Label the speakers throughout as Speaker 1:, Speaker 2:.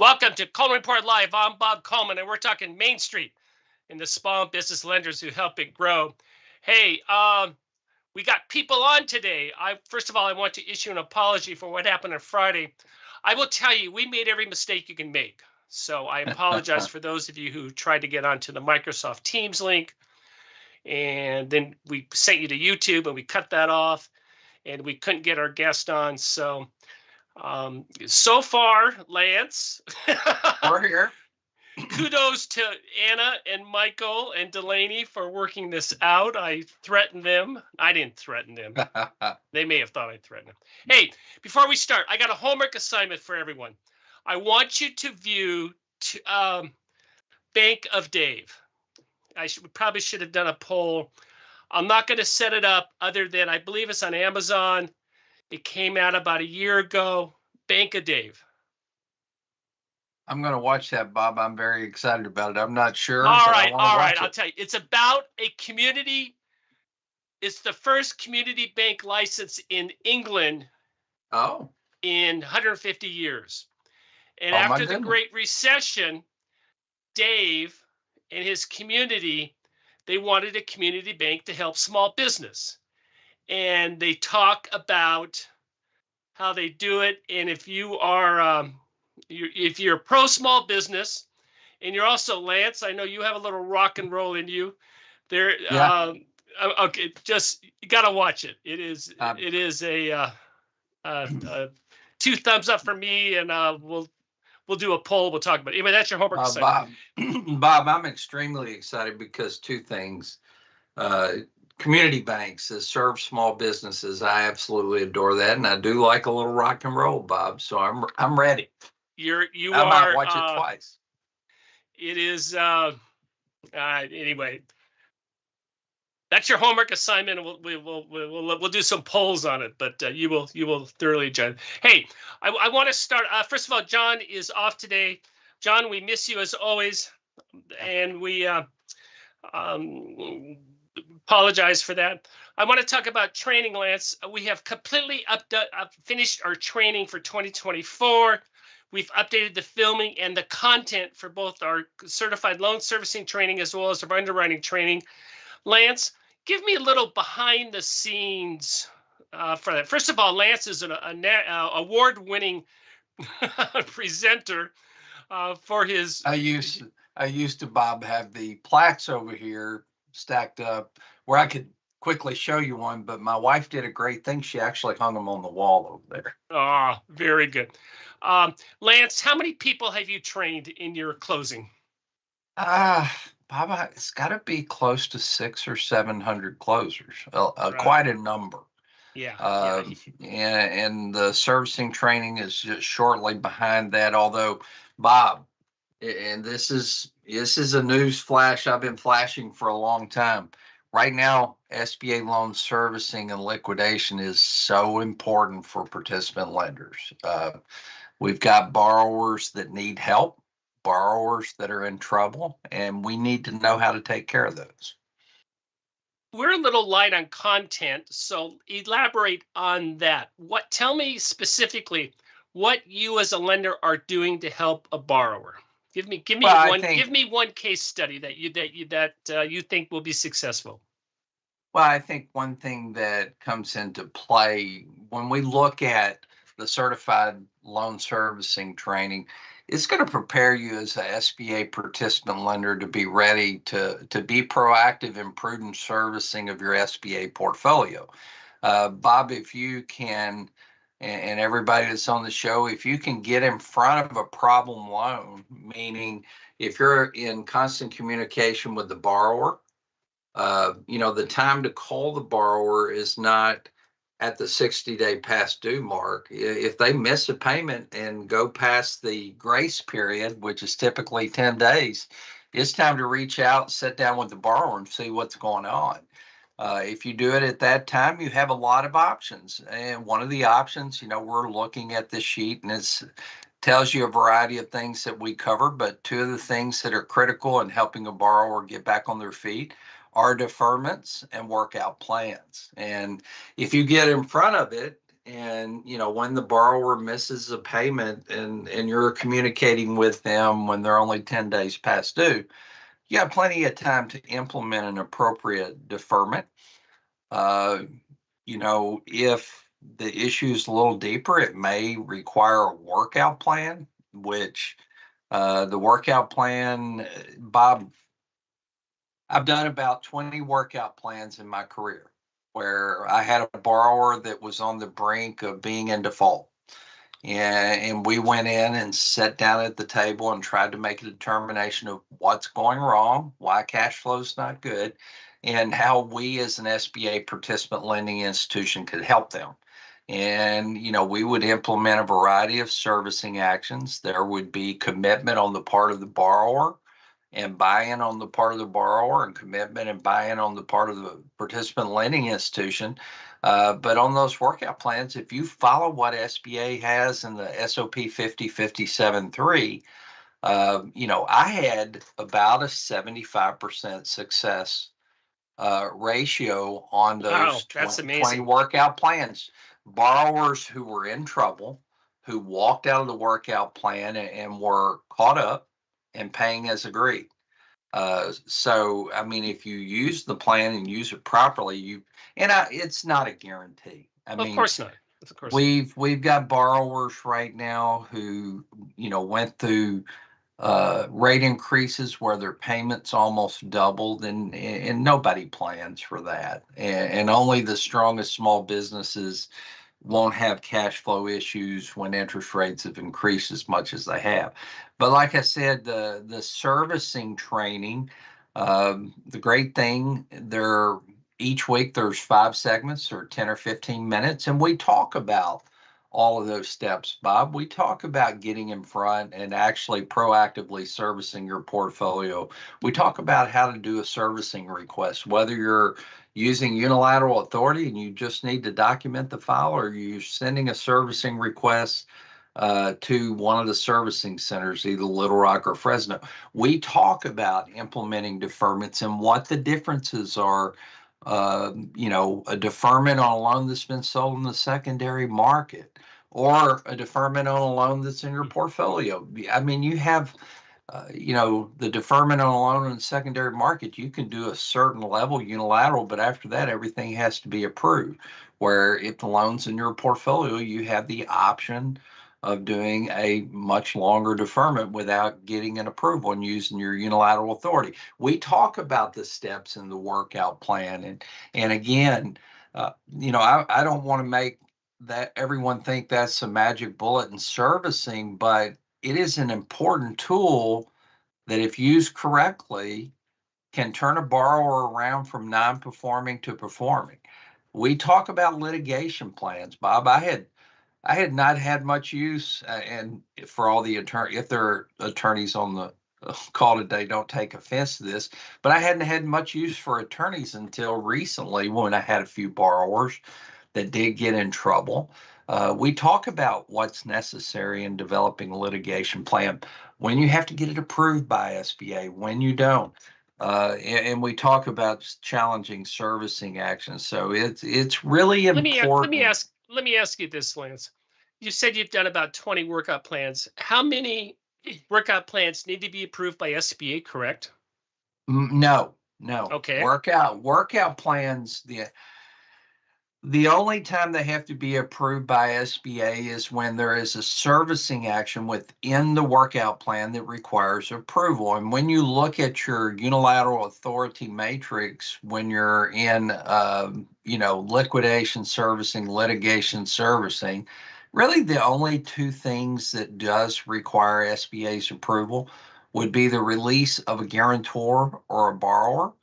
Speaker 1: Welcome to Coleman Report Live. I'm Bob Coleman, and we're talking Main Street and the small business lenders who help it grow. Hey, we got people on today. First of all, I want to issue an apology for what happened on Friday. I will tell you, we made every mistake you can make. So I apologize for those of you who tried to get onto the Microsoft Teams link, and then we sent you to YouTube, and we cut that off, and we couldn't get our guest on. So far, Lance,
Speaker 2: We're here.
Speaker 1: Kudos to Anna and Michael and Delaney for working this out. I threatened them. I didn't threaten them. They may have thought I threatened them. Hey, before we start, I got a homework assignment for everyone. I want you to view Bank of Dave. Probably should have done a poll. I'm not going to set it up other than I believe it's on Amazon. It came out about a year ago. Bank of Dave.
Speaker 2: I'm going to watch that, Bob. I'm very excited about it. I'm not sure.
Speaker 1: All right. I'll tell you. It's about a community. It's the first community bank license in England.
Speaker 2: Oh.
Speaker 1: In 150 years. And after the Great Recession, Dave and his community, they wanted a community bank to help small business. And they talk about how they do it. And if you are, if you're pro small business, and you're also Lance, I know you have a little rock and roll in you. There, okay, just you got to watch it. It is a 2 thumbs up for me, and we'll do a poll. We'll talk about it. Anyway, that's your homework assignment.
Speaker 2: Bob, I'm extremely excited because 2 things. Community banks that serve small businesses. I absolutely adore that, and I do like a little rock and roll, Bob. So I'm ready.
Speaker 1: I
Speaker 2: might watch it twice.
Speaker 1: It is anyway. That's your homework assignment, and we'll do some polls on it. But you will thoroughly enjoy it. Hey, I want to start. First of all, John is off today. John, we miss you as always, and we apologize for that. I want to talk about training, Lance. We have completely finished our training for 2024. We've updated the filming and the content for both our certified loan servicing training as well as our underwriting training. Lance, give me a little behind the scenes for that. First of all, Lance is an award-winning presenter for his.
Speaker 2: I used to, Bob, have the plaques over here stacked up where I could quickly show you one, but my wife did a great thing. She actually hung them on the wall over there.
Speaker 1: Oh, very good. Lance, how many people have you trained in your closing?
Speaker 2: Bob, it's got to be close to 600 or 700 closers, right. Quite a number.
Speaker 1: Yeah.
Speaker 2: And the servicing training is just shortly behind that. Although, Bob, and this is a news flash I've been flashing for a long time. Right now, SBA loan servicing and liquidation is so important for participant lenders. We've got borrowers that need help, borrowers that are in trouble, and we need to know how to take care of those.
Speaker 1: We're a little light on content, so elaborate on that. Tell me specifically what you as a lender are doing to help a borrower. Give me one case study that you think will be successful.
Speaker 2: Well, I think one thing that comes into play when we look at the certified loan servicing training, it's going to prepare you as an SBA participant lender to be ready to be proactive in prudent servicing of your SBA portfolio. Bob, if you can, and everybody that's on the show, if you can get in front of a problem loan, meaning if you're in constant communication with the borrower, the time to call the borrower is not at the 60-day past due mark. If they miss a payment and go past the grace period, which is typically 10 days, it's time to reach out, sit down with the borrower and see what's going on. If you do it at that time, you have a lot of options. And one of the options, we're looking at this sheet and it tells you a variety of things that we cover, but 2 of the things that are critical in helping a borrower get back on their feet are deferments and workout plans. And if you get in front of it, And, when the borrower misses a payment and you're communicating with them when they're only 10 days past due, you have plenty of time to implement an appropriate deferment. If the issue is a little deeper, it may require a workout plan, which the workout plan, Bob, I've done about 20 workout plans in my career where I had a borrower that was on the brink of being in default. And we went in and sat down at the table and tried to make a determination of what's going wrong, why cash flow is not good, and how we as an SBA participant lending institution could help them. And, we would implement a variety of servicing actions. There would be commitment on the part of the borrower and buy-in on the part of the borrower, and commitment and buy-in on the part of the participant lending institution. But on those workout plans, if you follow what SBA has in the SOP 5057-3, I had about a 75% success ratio on those 20 workout plans. Borrowers who were in trouble, who walked out of the workout plan and were caught up and paying as agreed. If you use the plan and use it properly, it's not a guarantee.
Speaker 1: Of course not. Of course
Speaker 2: we've got borrowers right now who, went through rate increases where their payments almost doubled, and nobody plans for that. And only the strongest small businesses won't have cash flow issues when interest rates have increased as much as they have. But like I said, the servicing training, the great thing, each week there's 5 segments or 10 or 15 minutes, and we talk about all of those steps, Bob. We talk about getting in front and actually proactively servicing your portfolio. We talk about how to do a servicing request, whether you're using unilateral authority and you just need to document the file, or you're sending a servicing request to one of the servicing centers, either Little Rock or Fresno. We talk about implementing deferments and what the differences are. A deferment on a loan that's been sold in the secondary market, or a deferment on a loan that's in your portfolio. I mean, you have, the deferment on a loan in the secondary market, you can do a certain level unilateral, but after that, everything has to be approved. Where if the loan's in your portfolio, you have the option of doing a much longer deferment without getting an approval and using your unilateral authority. We talk about the steps in the workout plan. And again, I don't want to make that everyone think that's a magic bullet in servicing, but it is an important tool that, if used correctly, can turn a borrower around from non-performing to performing. We talk about litigation plans, Bob. I had not had much use, and for all the if there are attorneys on the call today, don't take offense to this, but I hadn't had much use for attorneys until recently, when I had a few borrowers that did get in trouble. We talk about what's necessary in developing a litigation plan, when you have to get it approved by SBA, when you don't. And we talk about challenging servicing actions. So it's really important.
Speaker 1: Let me ask you this, Lance. You said you've done about 20 workout plans. How many workout plans need to be approved by SBA, correct?
Speaker 2: No.
Speaker 1: Okay.
Speaker 2: Workout plans, the only time they have to be approved by SBA is when there is a servicing action within the workout plan that requires approval. And when you look at your unilateral authority matrix, when you're in, liquidation servicing, litigation servicing, really the only 2 things that does require SBA's approval would be the release of a guarantor or a borrower,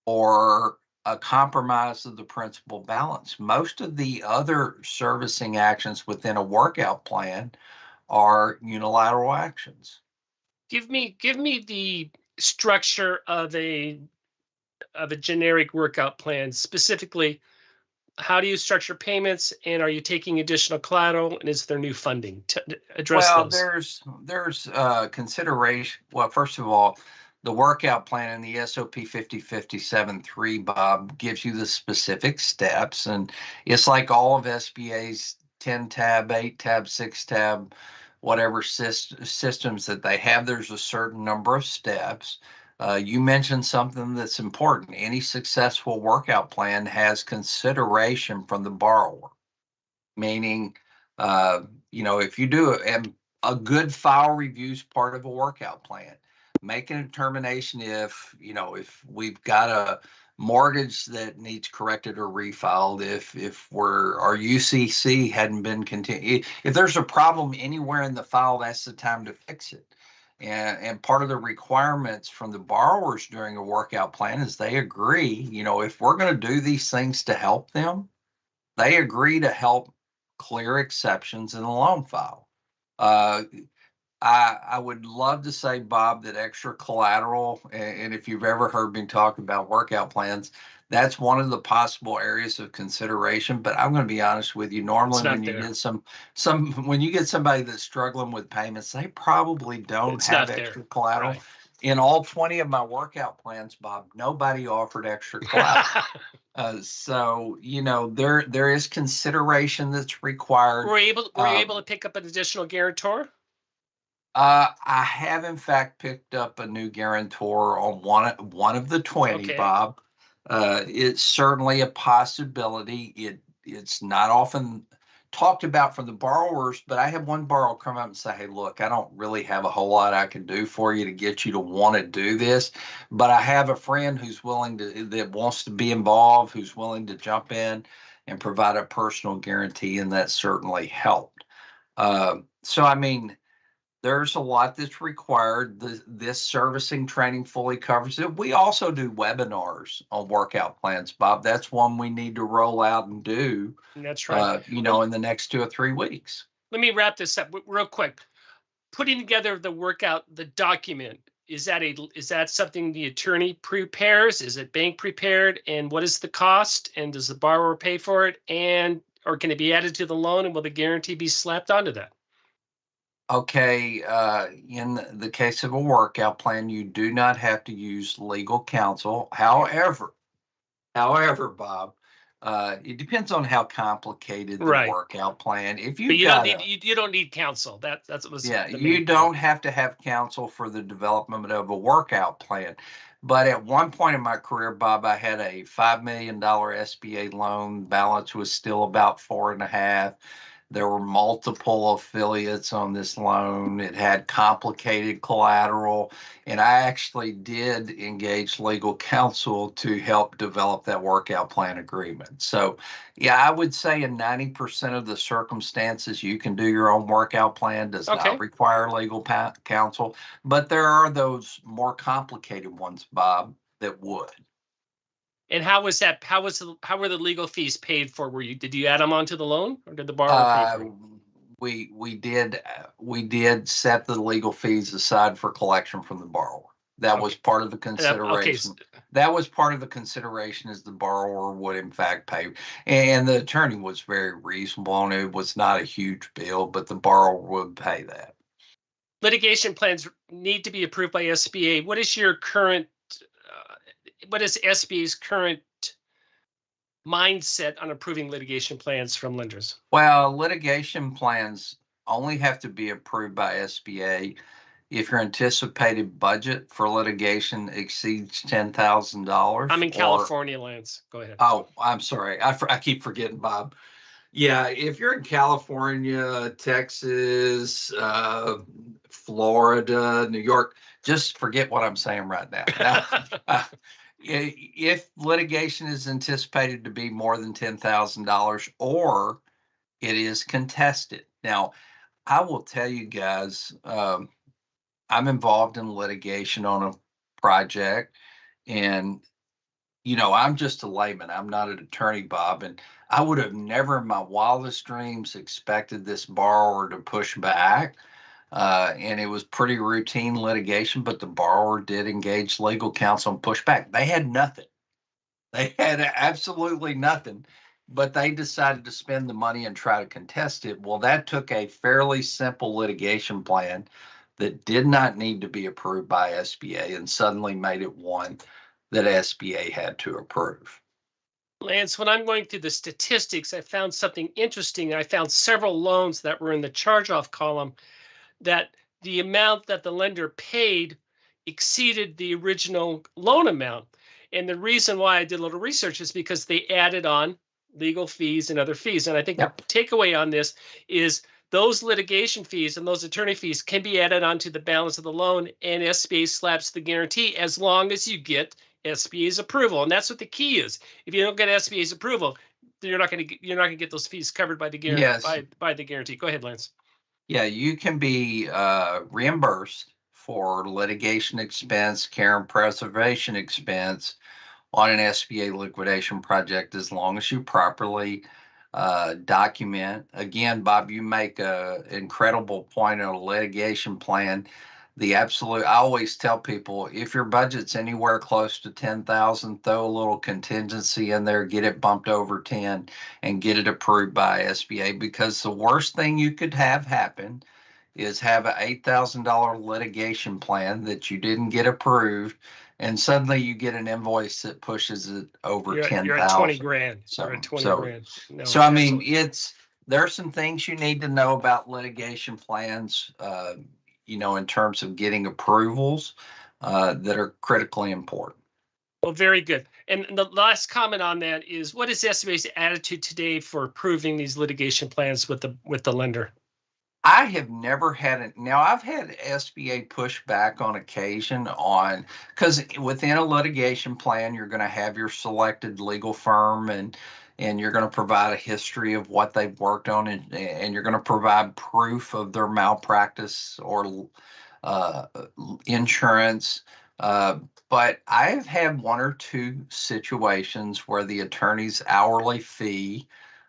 Speaker 2: or a compromise of the principal balance. Most of the other servicing actions within a workout plan are unilateral actions.
Speaker 1: Give me the structure of a generic workout plan. Specifically, how do you structure payments, and are you taking additional collateral, and is there new funding to address those?
Speaker 2: There's consideration. Well, first of all, The workout plan in the SOP 5057-3, Bob, gives you the specific steps. And it's like all of SBA's 10 tab, 8 tab, 6 tab, whatever systems that they have. There's a certain number of steps. You mentioned something that's important. Any successful workout plan has consideration from the borrower, meaning, if you do a good file review is part of a workout plan. Making a determination if we've got a mortgage that needs corrected or refiled, if our UCC hadn't been continued, if there's a problem anywhere in the file, that's the time to fix it. And part of the requirements from the borrowers during a workout plan is they agree, if we're going to do these things to help them, they agree to help clear exceptions in the loan file. I would love to say, Bob, that extra collateral, and if you've ever heard me talk about workout plans, that's one of the possible areas of consideration. But I'm going to be honest with you. Normally, when you get when you get somebody that's struggling with payments, they probably don't have extra collateral. Right. In all 20 of my workout plans, Bob, nobody offered extra collateral. So there is consideration that's required.
Speaker 1: Were you able to pick up an additional guarantor?
Speaker 2: I have in fact picked up a new guarantor on one of the 20, okay. Bob. It's certainly a possibility. It's not often talked about from the borrowers, but I had one borrower come up and say, "Hey, look, I don't really have a whole lot I can do for you to get you to want to do this, but I have a friend who's that wants to be involved, who's willing to jump in and provide a personal guarantee," and that certainly helped. So, I mean, there's a lot that's required. This servicing training fully covers it. We also do webinars on workout plans, Bob. That's one we need to roll out and do.
Speaker 1: That's right.
Speaker 2: In the next 2 or 3 weeks.
Speaker 1: Let me wrap this up real quick. Putting together the document, is that something the attorney prepares? Is it bank prepared? And what is the cost? And does the borrower pay for it? Or can it be added to the loan? And will the guarantee be slapped onto that?
Speaker 2: Okay, in the case of a workout plan, you do not have to use legal counsel. However, Bob, it depends on how complicated the workout plan. If you
Speaker 1: don't need counsel. That's what was.
Speaker 2: Yeah, you don't have to have counsel for the development of a workout plan. But at one point in my career, Bob, I had a $5 million SBA loan. Balance was still about 4.5. There were multiple affiliates on this loan. It had complicated collateral, and I actually did engage legal counsel to help develop that workout plan agreement. So, yeah, I would say in 90% of the circumstances, you can do your own workout plan. Does not require legal counsel, but there are those more complicated ones, Bob, that would.
Speaker 1: And how was that? How were the legal fees paid for? Did you add them onto the loan, or did the borrower pay for it?
Speaker 2: We did set the legal fees aside for collection from the borrower. That was part of the consideration. That was part of the consideration, as the borrower would in fact pay. And the attorney was very reasonable on it. It was not a huge bill, but the borrower would pay that.
Speaker 1: Litigation plans need to be approved by SBA. What is SBA's current mindset on approving litigation plans from lenders?
Speaker 2: Well, litigation plans only have to be approved by SBA if your anticipated budget for litigation exceeds $10,000.
Speaker 1: I'm in California, Lance. Go ahead.
Speaker 2: Oh, I'm sorry. I keep forgetting, Bob. Yeah, if you're in California, Texas, Florida, New York, just forget what I'm saying right now. If litigation is anticipated to be more than $10,000 or it is contested. Now, I will tell you guys, I'm involved in litigation on a project, and I'm just a layman. I'm not an attorney, Bob, and I would have never in my wildest dreams expected this borrower to push back. And it was pretty routine litigation, but the borrower did engage legal counsel and push back. They had nothing. They had absolutely nothing, but they decided to spend the money and try to contest it. Well, that took a fairly simple litigation plan that did not need to be approved by SBA and suddenly made it one that SBA had to approve.
Speaker 1: Lance, when I'm going through the statistics, I found something interesting. I found several loans that were in the charge-off column that the amount that the lender paid exceeded the original loan amount. And the reason why I did a little research is because they added on legal fees and other fees. And I think the takeaway on this is those litigation fees and those attorney fees can be added onto the balance of the loan, and SBA slaps the guarantee as long as you get SBA's approval. And that's what the key is. If you don't get SBA's approval, you're not going to get those fees covered by the guarantee.
Speaker 2: Yes.
Speaker 1: By the guarantee. Go ahead, Lance.
Speaker 2: Yeah, you can be reimbursed for litigation expense, care and preservation expense on an SBA liquidation project as long as you properly document. Again, Bob, you make an incredible point on a litigation plan. I always tell people, if your budget's anywhere close to 10,000, throw a little contingency in there, get it bumped over 10 and get it approved by SBA, because the worst thing you could have happen is have an $8,000 litigation plan that you didn't get approved, and suddenly you get an invoice that pushes it over 10,000.
Speaker 1: You're at 20 grand.
Speaker 2: So,
Speaker 1: you're at 20 grand. No,
Speaker 2: so I mean, there's some things you need to know about litigation plans, in terms of getting approvals that are critically important.
Speaker 1: Well, very good. And the last comment on that is, what is SBA's attitude today for approving these litigation plans with the lender?
Speaker 2: I have never had it. Now, I've had SBA push back on occasion because within a litigation plan, you're going to have your selected legal firm and you're going to provide a history of what they've worked on, and you're going to provide proof of their malpractice or insurance. But I have had one or two situations where the attorney's hourly fee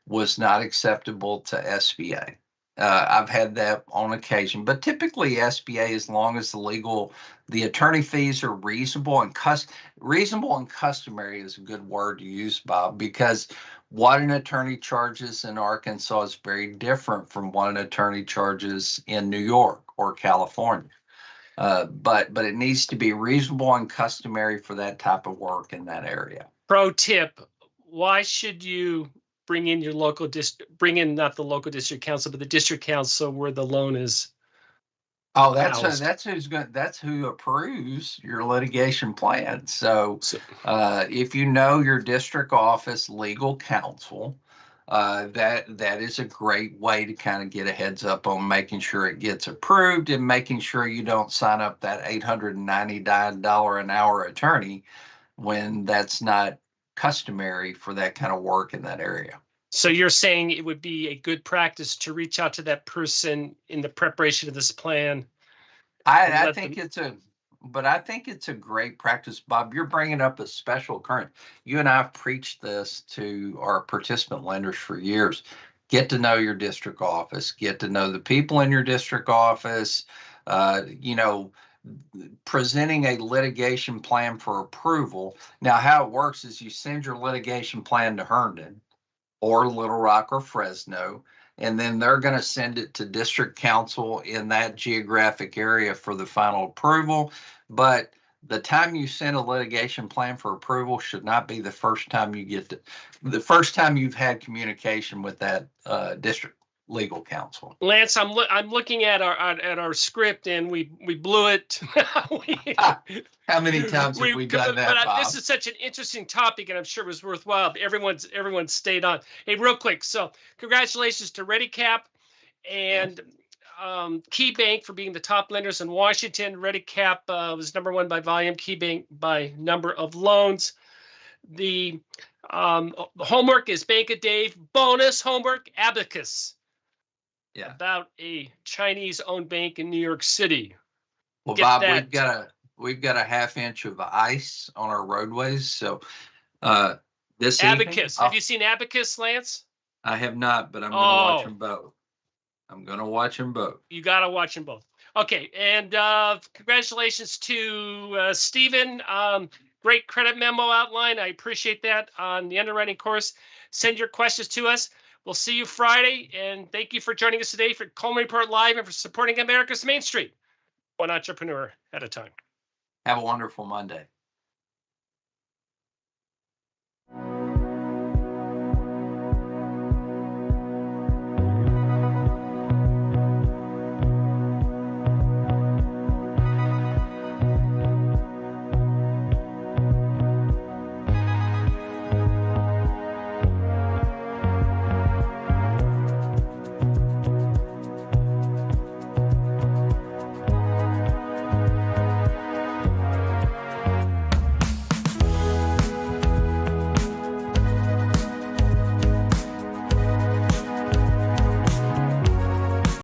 Speaker 2: was not acceptable to SBA. I've had that on occasion, but typically SBA, as long as the attorney fees are reasonable and customary is a good word to use, Bob, because what an attorney charges in Arkansas is very different from what an attorney charges in New York or California. But it needs to be reasonable and customary for that type of work in that area.
Speaker 1: Pro tip: why should you bring in your local not the local district council, but the district council where the loan is?
Speaker 2: Oh, that's who approves your litigation plan. So if you know your district office legal counsel, that is a great way to kind of get a heads up on making sure it gets approved and making sure you don't sign up that $899 an hour attorney when that's not customary for that kind of work in that area.
Speaker 1: So you're saying it would be a good practice to reach out to that person in the preparation of this plan?
Speaker 2: I think it's a great practice, Bob. You're bringing up a special current. You and I have preached this to our participant lenders for years. Get to know your district office. Get to know the people in your district office. Presenting a litigation plan for approval. Now, how it works is you send your litigation plan to Herndon or Little Rock or Fresno, and then they're going to send it to district council in that geographic area for the final approval. But the time you send a litigation plan for approval should not be the first time you've had communication with that district legal counsel.
Speaker 1: Lance, I'm looking at our script, and we blew it.
Speaker 2: How many times have we done that, Bob?
Speaker 1: This is such an interesting topic, and I'm sure it was worthwhile. Everyone stayed on. Hey, real quick. So congratulations to ReadyCap and KeyBank for being the top lenders in Washington. ReadyCap was #1 by volume, KeyBank by number of loans. The homework is Bank of Dave. Bonus homework, Abacus.
Speaker 2: Yeah.
Speaker 1: About a Chinese-owned bank in New York City.
Speaker 2: Well, Bob, we've got a half inch of ice on our roadways. So this
Speaker 1: Abacus.
Speaker 2: evening,
Speaker 1: have you seen Abacus, Lance?
Speaker 2: I have not, but I'm going to watch them both. You got to watch them both.
Speaker 1: Okay, and congratulations to Stephen. Great credit memo outline. I appreciate that on the underwriting course. Send your questions to us. We'll see you Friday, and thank you for joining us today for Coleman Report Live and for supporting America's Main Street. One entrepreneur at a time.
Speaker 2: Have a wonderful Monday.